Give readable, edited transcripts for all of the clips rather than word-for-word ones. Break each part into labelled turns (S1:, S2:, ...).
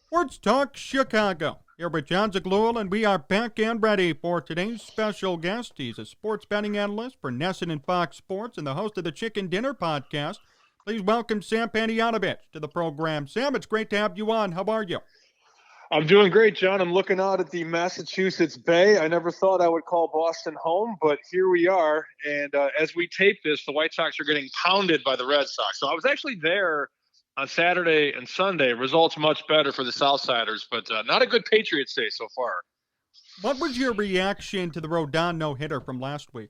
S1: Sports Talk Chicago. Here with Jon Zaghloul, and we are back and ready for today's special guest. He's a sports betting analyst for NESN and FOX Sports and the host of the Chicken Dinner podcast. Please welcome Sam Panayotovich to the program. Sam, it's great to have you on. How are you?
S2: I'm doing great, John. I'm looking out at the Massachusetts Bay. I never thought I would call Boston home, but here we are. And as we tape this, the White Sox are getting pounded by the Red Sox. So I was actually there on Saturday and Sunday. Results much better for the Southsiders, but not a good Patriots day so far.
S1: What was your reaction to the Rodon no-hitter from last week?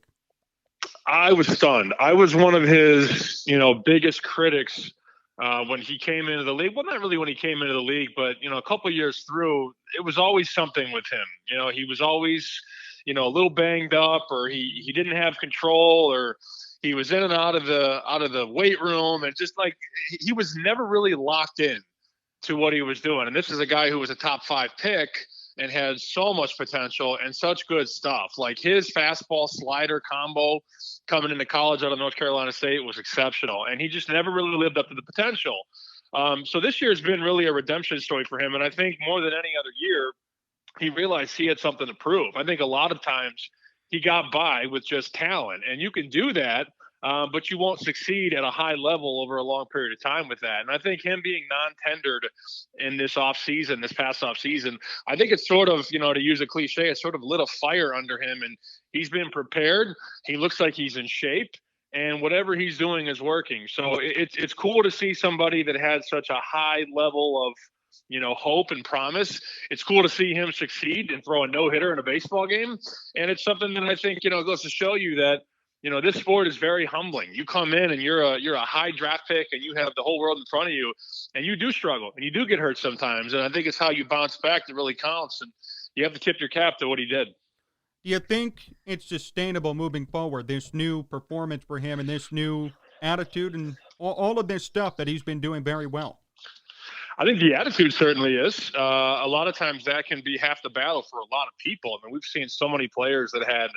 S2: I was stunned. I was one of his, biggest critics when he came into the league. Well, not really when he came into the league, but, a couple of years through, it was always something with him. He was always, a little banged up, or he didn't have control, or he was in and out of the weight room, and just like he was never really locked in to what he was doing. And this is a guy who was a top 5 pick and had so much potential and such good stuff. Like his fastball slider combo coming into college out of North Carolina State was exceptional, and he just never really lived up to the potential. So this year has been really a redemption story for him, and I think more than any other year, he realized he had something to prove. I think a lot of times he got by with just talent, and you can do that, but you won't succeed at a high level over a long period of time with that. And I think him being non-tendered in this past offseason, I think it's sort of, to use a cliche, it's sort of lit a fire under him, and he's been prepared. He looks like he's in shape, and whatever he's doing is working. So it's cool to see somebody that had such a high level of, hope and promise. It's cool to see him succeed and throw a no-hitter in a baseball game. And it's something that I think, goes to show you that, this sport is very humbling. You come in and you're a high draft pick, and you have the whole world in front of you, and you do struggle and you do get hurt sometimes. And I think it's how you bounce back that really counts. And you have to tip your cap to what he did.
S1: Do you think it's sustainable moving forward, this new performance for him and this new attitude and all of this stuff that he's been doing very well?
S2: I think the attitude certainly is. A lot of times that can be half the battle for a lot of people. I mean, we've seen so many players that had,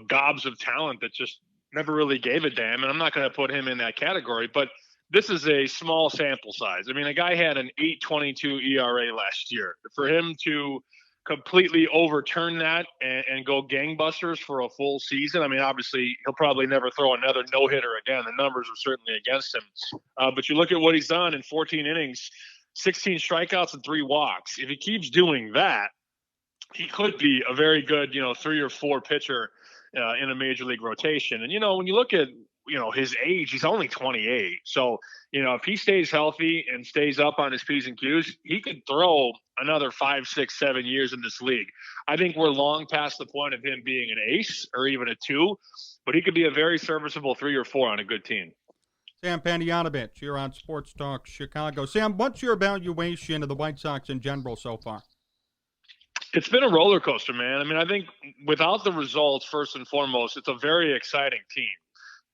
S2: gobs of talent that just never really gave a damn. And I'm not going to put him in that category, but this is a small sample size. I mean, a guy had an 8.22 ERA last year. For him to completely overturn that and go gangbusters for a full season, I mean, obviously he'll probably never throw another no-hitter again. The numbers are certainly against him. But you look at what he's done in 14 innings, 16 strikeouts and 3 walks. If he keeps doing that, he could be a very good, 3 or 4 pitcher in a major league rotation. And, when you look at, his age, he's only 28. So, if he stays healthy and stays up on his P's and Q's, he could throw another 5, 6, 7 years in this league. I think we're long past the point of him being an ace or even a 2, but he could be a very serviceable 3 or 4 on a good team.
S1: Sam Panayotovich here on Sports Talk Chicago. Sam, what's your evaluation of the White Sox in general so far?
S2: It's been a roller coaster, man. I mean, I think without the results, first and foremost, it's a very exciting team.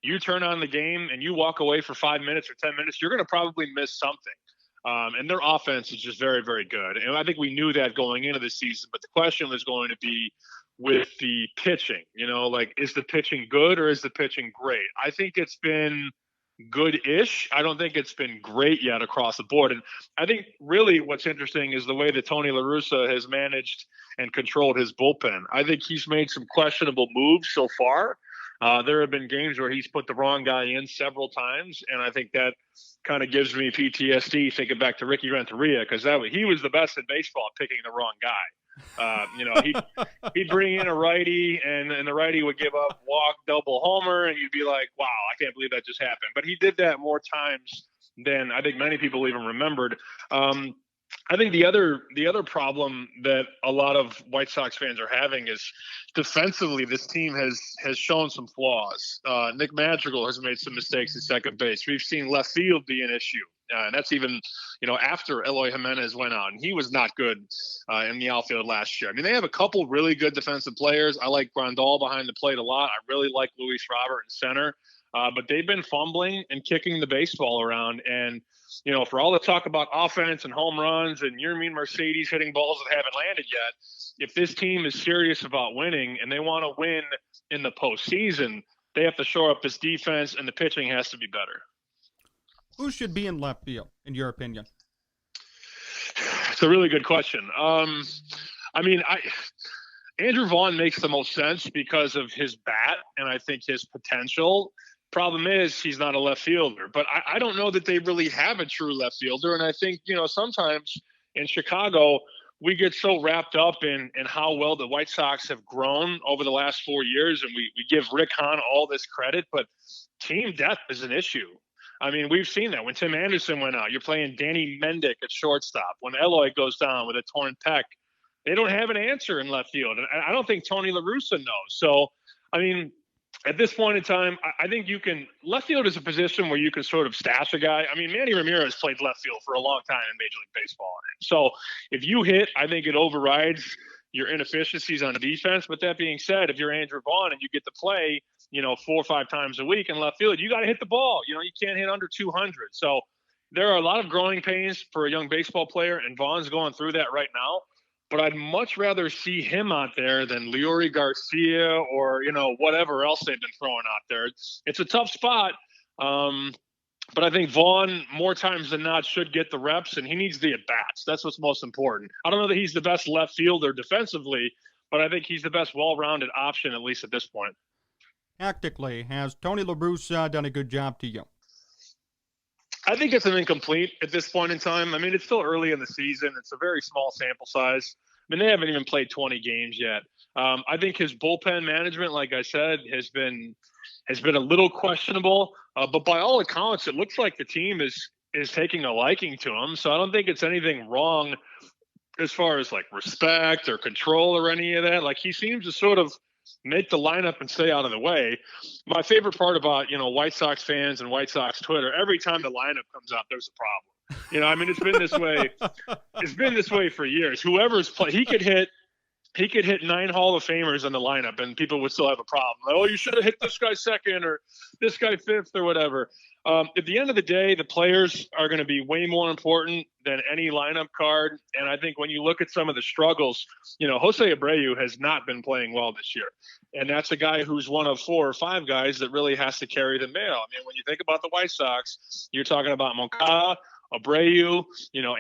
S2: You turn on the game and you walk away for 5 minutes or 10 minutes, you're going to probably miss something. And their offense is just very, very good. And I think we knew that going into the season. But the question was going to be with the pitching. Is the pitching good or is the pitching great? I think it's been good-ish. I don't think it's been great yet across the board. And I think really what's interesting is the way that Tony La Russa has managed and controlled his bullpen. I think he's made some questionable moves so far. There have been games where he's put the wrong guy in several times, and I think that kind of gives me PTSD thinking back to Ricky Renteria, because he was the best in baseball picking the wrong guy. He'd bring in a righty, and the righty would give up walk, double homer, and you'd be like, wow, I can't believe that just happened. But he did that more times than I think many people even remembered. I think the other problem that a lot of White Sox fans are having is defensively, this team has shown some flaws. Nick Madrigal has made some mistakes at second base. We've seen left field be an issue. And that's even, after Eloy Jimenez went out, and he was not good in the outfield last year. I mean, they have a couple really good defensive players. I like Grandal behind the plate a lot. I really like Luis Robert in center. But they've been fumbling and kicking the baseball around. And, for all the talk about offense and home runs and Yermin Mercedes hitting balls that haven't landed yet, if this team is serious about winning and they want to win in the postseason, they have to shore up this defense, and the pitching has to be better.
S1: Who should be in left field, in your opinion?
S2: It's a really good question. I mean, Andrew Vaughn makes the most sense because of his bat and I think his potential. Problem is he's not a left fielder, but I don't know that they really have a true left fielder. And I think, sometimes in Chicago, we get so wrapped up in how well the White Sox have grown over the last 4 years, and we give Rick Hahn all this credit, but team depth is an issue. I mean, we've seen that when Tim Anderson went out. You're playing Danny Mendick at shortstop. When Eloy goes down with a torn pec, they don't have an answer in left field. And I don't think Tony La Russa knows. So, I mean, at this point in time, I think left field is a position where you can sort of stash a guy. I mean, Manny Ramirez played left field for a long time in Major League Baseball. So if you hit, I think it overrides your inefficiencies on defense. But that being said, if you're Andrew Vaughn and you get to play, 4 or 5 times a week in left field, you got to hit the ball. You can't hit under 200. So there are a lot of growing pains for a young baseball player, and Vaughn's going through that right now. But I'd much rather see him out there than Leury Garcia or, whatever else they've been throwing out there. It's a tough spot. But I think Vaughn, more times than not, should get the reps, and he needs the at-bats. That's what's most important. I don't know that he's the best left fielder defensively, but I think he's the best well-rounded option, at least at this point.
S1: Tactically, has Tony La Russa done a good job to you?
S2: I think it's an incomplete at this point in time. I mean, it's still early in the season. It's a very small sample size. I mean, they haven't even played 20 games yet. I think his bullpen management, like I said, has been a little questionable. But by all accounts, it looks like the team is taking a liking to him. So I don't think it's anything wrong as far as like respect or control or any of that. Like, he seems to sort of make the lineup and stay out of the way. My favorite part about, White Sox fans and White Sox Twitter, every time the lineup comes out, there's a problem. I mean, it's been this way. It's been this way for years. Whoever's play, he could hit 9 Hall of Famers in the lineup and people would still have a problem. Like, oh, you should have hit this guy second or this guy fifth or whatever. At the end of the day, the players are going to be way more important than any lineup card. And I think when you look at some of the struggles, Jose Abreu has not been playing well this year. And that's a guy who's one of 4 or 5 guys that really has to carry the mail. I mean, when you think about the White Sox, you're talking about Moncada, Abreu,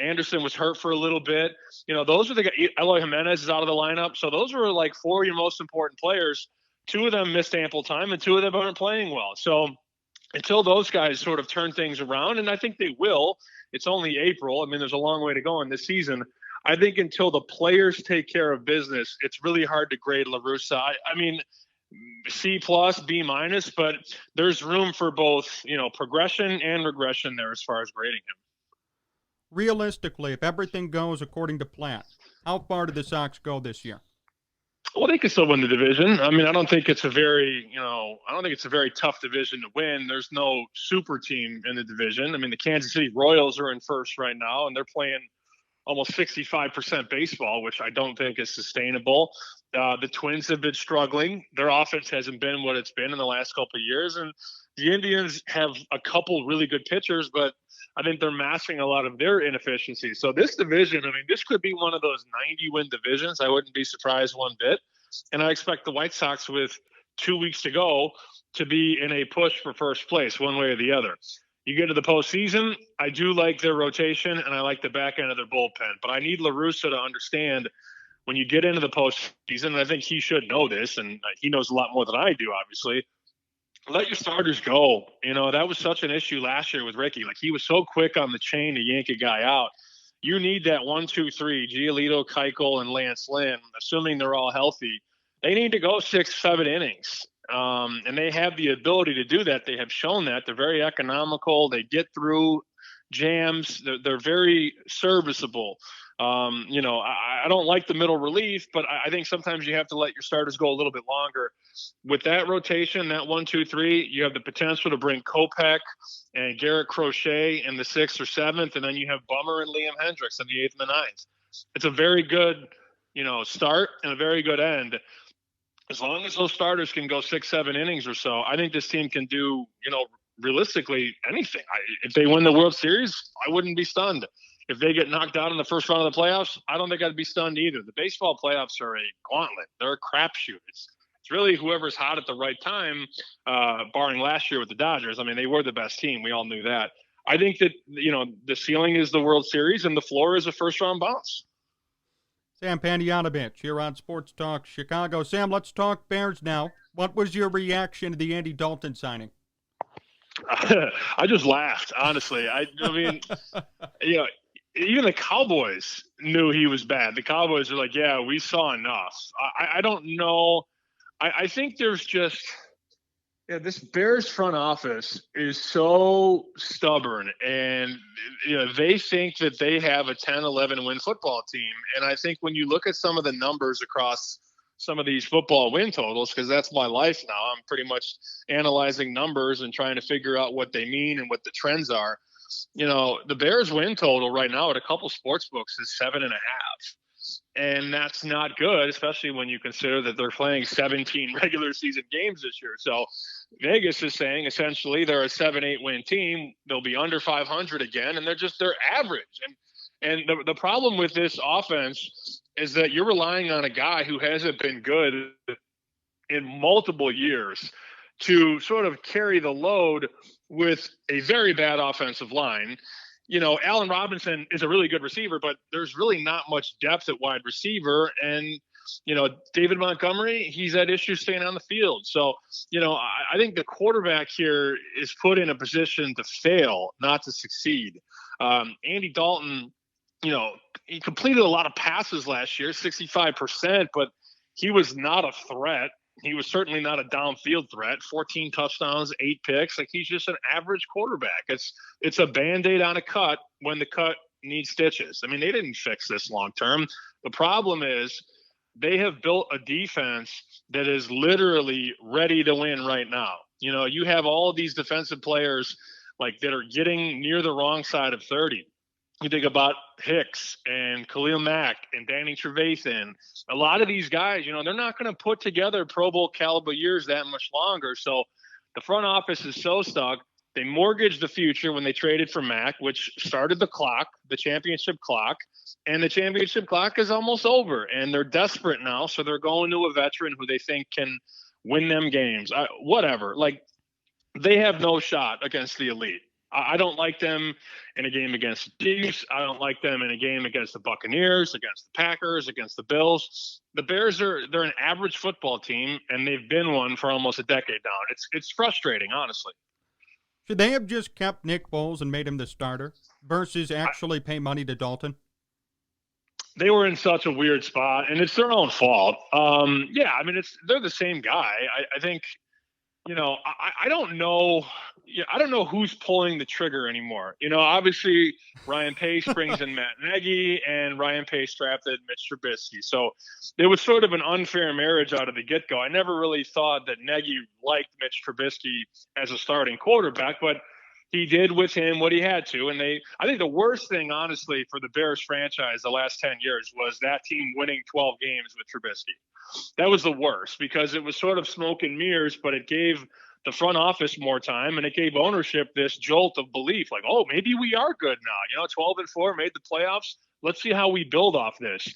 S2: Anderson was hurt for a little bit. Those are the guys. Eloy Jimenez is out of the lineup. So those were like 4 of your most important players. 2 of them missed ample time and 2 of them aren't playing well. So until those guys sort of turn things around, and I think they will, it's only April. I mean, there's a long way to go in this season. I think until the players take care of business, it's really hard to grade La Russa. I mean, C+, B-, but there's room for both, progression and regression there as far as grading him.
S1: Realistically, if everything goes according to plan, how far did the Sox go this year?
S2: Well, they can still win the division. I mean, I don't think it's a very tough division to win. There's no super team in the division. I mean, the Kansas City Royals are in first right now, and they're playing almost 65% baseball, which I don't think is sustainable. The Twins have been struggling. Their offense hasn't been what it's been in the last couple of years. And the Indians have a couple really good pitchers, but I think they're masking a lot of their inefficiencies. So this division, I mean, this could be one of those 90-win divisions. I wouldn't be surprised one bit. And I expect the White Sox, with 2 weeks to go, to be in a push for first place one way or the other. You get to the postseason, I do like their rotation, and I like the back end of their bullpen. But I need La Russa to understand when you get into the postseason, and I think he should know this, and he knows a lot more than I do, obviously, let your starters go. That was such an issue last year with Ricky. Like, he was so quick on the chain to yank a guy out. You need that 1, 2, 3, Giolito, Keuchel, and Lance Lynn, assuming they're all healthy. They need to go 6, 7 innings. And they have the ability to do that. They have shown that. They're very economical. They get through jams. They're very serviceable. I don't like the middle relief, but I think sometimes you have to let your starters go a little bit longer. With that rotation, that 1, 2, 3, you have the potential to bring Kopech and Garrett Crochet in the 6th or 7th, and then you have Bummer and Liam Hendricks in the 8th and the 9th. It's a very good, start and a very good end. As long as those starters can go 6, 7 innings or so, I think this team can do, realistically anything. If they win the World Series, I wouldn't be stunned. If they get knocked out in the first round of the playoffs, I don't think I'd be stunned either. The baseball playoffs are a gauntlet. They're a crapshoot. It's really whoever's hot at the right time, barring last year with the Dodgers. I mean, they were the best team. We all knew that. I think that, the ceiling is the World Series and the floor is a first-round bounce.
S1: Sam Panayotovich here on Sports Talk Chicago. Sam, let's talk Bears now. What was your reaction to the Andy Dalton signing?
S2: I just laughed, honestly. I mean, even the Cowboys knew he was bad. The Cowboys are like, yeah, we saw enough. I don't know. I think there's just this Bears front office is so stubborn, and they think that they have a 10-11 win football team. And I think when you look at some of the numbers across some of these football win totals, because that's my life now, I'm pretty much analyzing numbers and trying to figure out what they mean and what the trends are. The Bears win total right now at a couple sports books is 7.5. And that's not good, especially when you consider that they're playing 17 regular season games this year. So Vegas is saying essentially they're a 7-8 win team. They'll be under 500 again, and they're average. And the problem with this offense is that you're relying on a guy who hasn't been good in multiple years to sort of carry the load with a very bad offensive line. Allen Robinson is a really good receiver, but there's really not much depth at wide receiver. And, David Montgomery, he's had issues staying on the field. So, I think the quarterback here is put in a position to fail, not to succeed. Andy Dalton, he completed a lot of passes last year, 65%, but he was not a threat. He was certainly not a downfield threat. 14 touchdowns, 8 picks. Like, he's just an average quarterback. It's a Band-Aid on a cut when the cut needs stitches. I mean, they didn't fix this long term. The problem is they have built a defense that is literally ready to win right now. You have all of these defensive players that are getting near the wrong side of 30. You think about Hicks and Khalil Mack and Danny Trevathan. A lot of these guys, they're not going to put together Pro Bowl caliber years that much longer. So the front office is so stuck. They mortgaged the future when they traded for Mack, which started the clock, the championship clock. And the championship clock is almost over. And they're desperate now. So they're going to a veteran who they think can win them games. Whatever. They have no shot against the elite. I don't like them in a game against the Chiefs. I don't like them in a game against the Buccaneers, against the Packers, against the Bills. The Bears they're an average football team, and they've been one for almost a decade now. It's frustrating, honestly.
S1: Should they have just kept Nick Foles and made him the starter versus actually pay money to Dalton?
S2: They were in such a weird spot, and it's their own fault. They're the same guy. I think. I don't know. I don't know who's pulling the trigger anymore. Obviously Ryan Pace brings in Matt Nagy, and Ryan Pace drafted Mitch Trubisky. So it was sort of an unfair marriage out of the get-go. I never really thought that Nagy liked Mitch Trubisky as a starting quarterback, but he did with him what he had to. And I think the worst thing, honestly, for the Bears franchise the last 10 years was that team winning 12 games with Trubisky. That was the worst because it was sort of smoke and mirrors, but it gave the front office more time and it gave ownership this jolt of belief. Like, oh, maybe we are good now. 12-4, made the playoffs. Let's see how we build off this.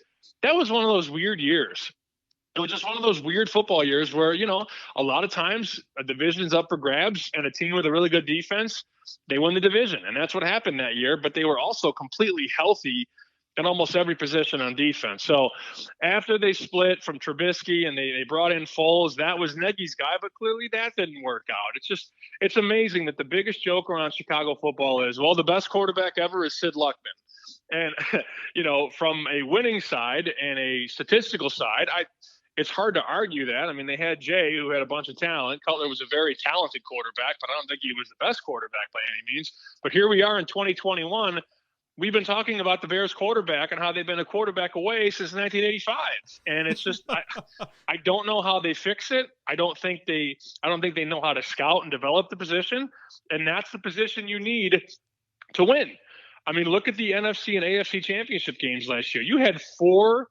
S2: That was one of those weird years. It was just one of those weird football years where, a lot of times a division's up for grabs and a team with a really good defense, they win the division. And that's what happened that year. But they were also completely healthy in almost every position on defense. So after they split from Trubisky and they brought in Foles, that was Nagy's guy, but clearly that didn't work out. It's amazing that the biggest joke around Chicago football is, well, the best quarterback ever is Sid Luckman. And, from a winning side and a statistical side, it's hard to argue that. I mean, they had Jay, who had a bunch of talent. Cutler was a very talented quarterback, but I don't think he was the best quarterback by any means. But here we are in 2021. We've been talking about the Bears quarterback and how they've been a quarterback away since 1985. And it's just, I don't know how they fix it. I don't think they know how to scout and develop the position. And that's the position you need to win. I mean, look at the NFC and AFC championship games last year. You had 4,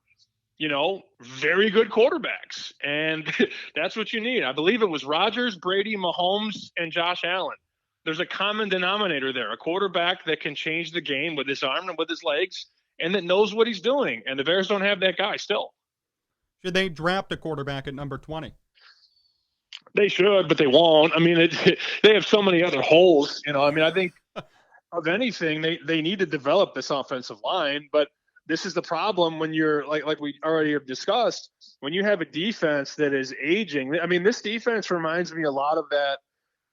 S2: very good quarterbacks. And that's what you need. I believe it was Rodgers, Brady, Mahomes, and Josh Allen. There's a common denominator there, a quarterback that can change the game with his arm and with his legs and that knows what he's doing. And the Bears don't have that guy still.
S1: Should they draft a quarterback at number 20?
S2: They should, but they won't. I mean, they have so many other holes. I think of anything, they need to develop this offensive line. But this is the problem when you're like we already have discussed, when you have a defense that is aging. I mean, this defense reminds me a lot of that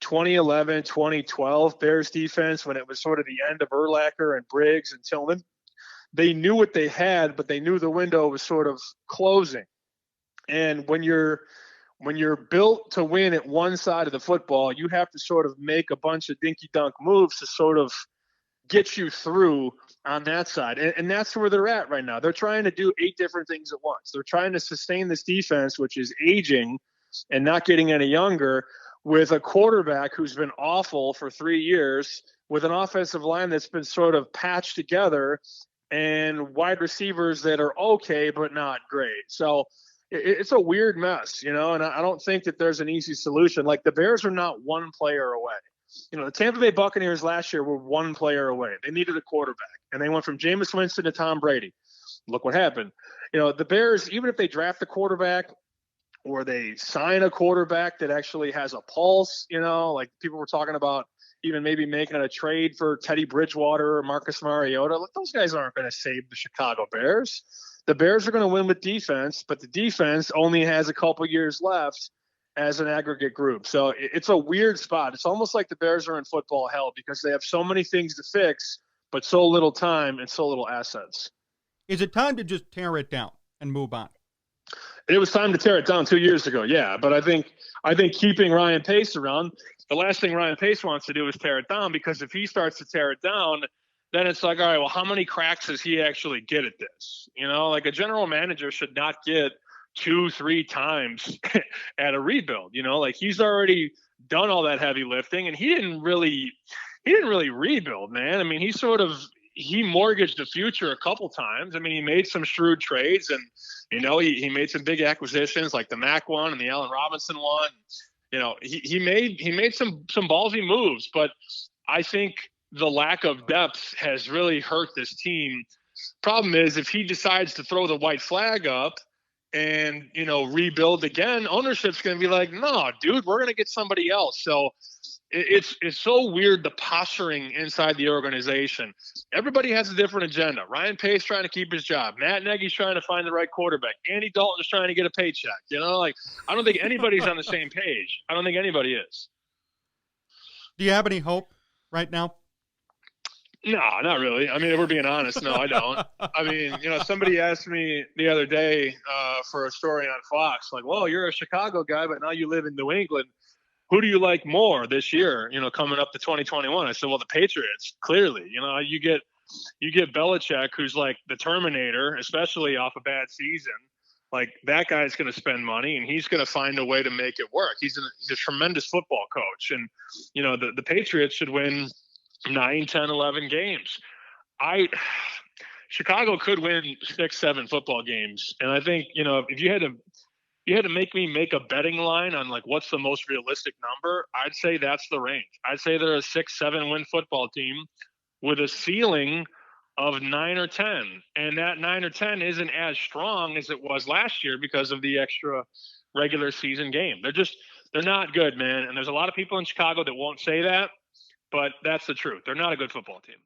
S2: 2011, 2012 Bears defense when it was sort of the end of Urlacher and Briggs and Tillman. They knew what they had, but they knew the window was sort of closing. And when you're built to win at one side of the football, you have to sort of make a bunch of dinky dunk moves to sort of get you through on that side. And that's where they're at right now. They're trying to do 8 different things at once. They're trying to sustain this defense, which is aging and not getting any younger, with a quarterback who's been awful for 3 years, with an offensive line that's been sort of patched together, and wide receivers that are okay but not great. So it's a weird mess, and I don't think that there's an easy solution. Like, the Bears are not one player away. The Tampa Bay Buccaneers last year were one player away. They needed a quarterback, and they went from Jameis Winston to Tom Brady. Look what happened. The Bears, even if they draft a quarterback or they sign a quarterback that actually has a pulse, like people were talking about even maybe making a trade for Teddy Bridgewater or Marcus Mariota. Look, those guys aren't going to save the Chicago Bears. The Bears are going to win with defense, but the defense only has a couple years left as an aggregate group. So it's a weird spot. It's almost like the Bears are in football hell because they have so many things to fix, but so little time and so little assets.
S1: Is it time to just tear it down and move on?
S2: It was time to tear it down 2 years ago, yeah. But I think keeping Ryan Pace around, the last thing Ryan Pace wants to do is tear it down, because if he starts to tear it down, then it's like, all right, well, how many cracks does he actually get at this? Like, a general manager should not get 2-3 times at a rebuild. Like, he's already done all that heavy lifting, and he didn't really rebuild, man. I mean, he mortgaged the future a couple times. I mean, he made some shrewd trades, and he made some big acquisitions like the Mack one and the Allen Robinson one. He made some ballsy moves, but I think the lack of depth has really hurt this team. Problem is, if he decides to throw the white flag up and rebuild again, ownership's going to be like, no, dude, we're going to get somebody else. So it's so weird, the posturing inside the organization. Everybody has a different agenda. Ryan Pace trying to keep his job. Matt Nagy's trying to find the right quarterback. Andy Dalton is trying to get a paycheck. Like, I don't think anybody's on the same page. I don't think anybody is.
S1: Do you have any hope right now?
S2: No, not really. I mean, if we're being honest, no, I don't. I mean, somebody asked me the other day for a story on Fox, like, well, you're a Chicago guy, but now you live in New England. Who do you like more this year, coming up to 2021? I said, well, the Patriots, clearly. You get Belichick, who's like the Terminator, especially off a bad season. Like, that guy's going to spend money, and he's going to find a way to make it work. He's a tremendous football coach. And, the Patriots should win 9, 10, 11 games. Chicago could win 6, 7 football games. And I think, if you had to make me make a betting line on like what's the most realistic number, I'd say that's the range. I'd say they're a 6, 7 win football team with a ceiling of 9 or 10. And that 9 or 10 isn't as strong as it was last year because of the extra regular season game. They're not good, man. And there's a lot of people in Chicago that won't say that, but that's the truth. They're not a good football team.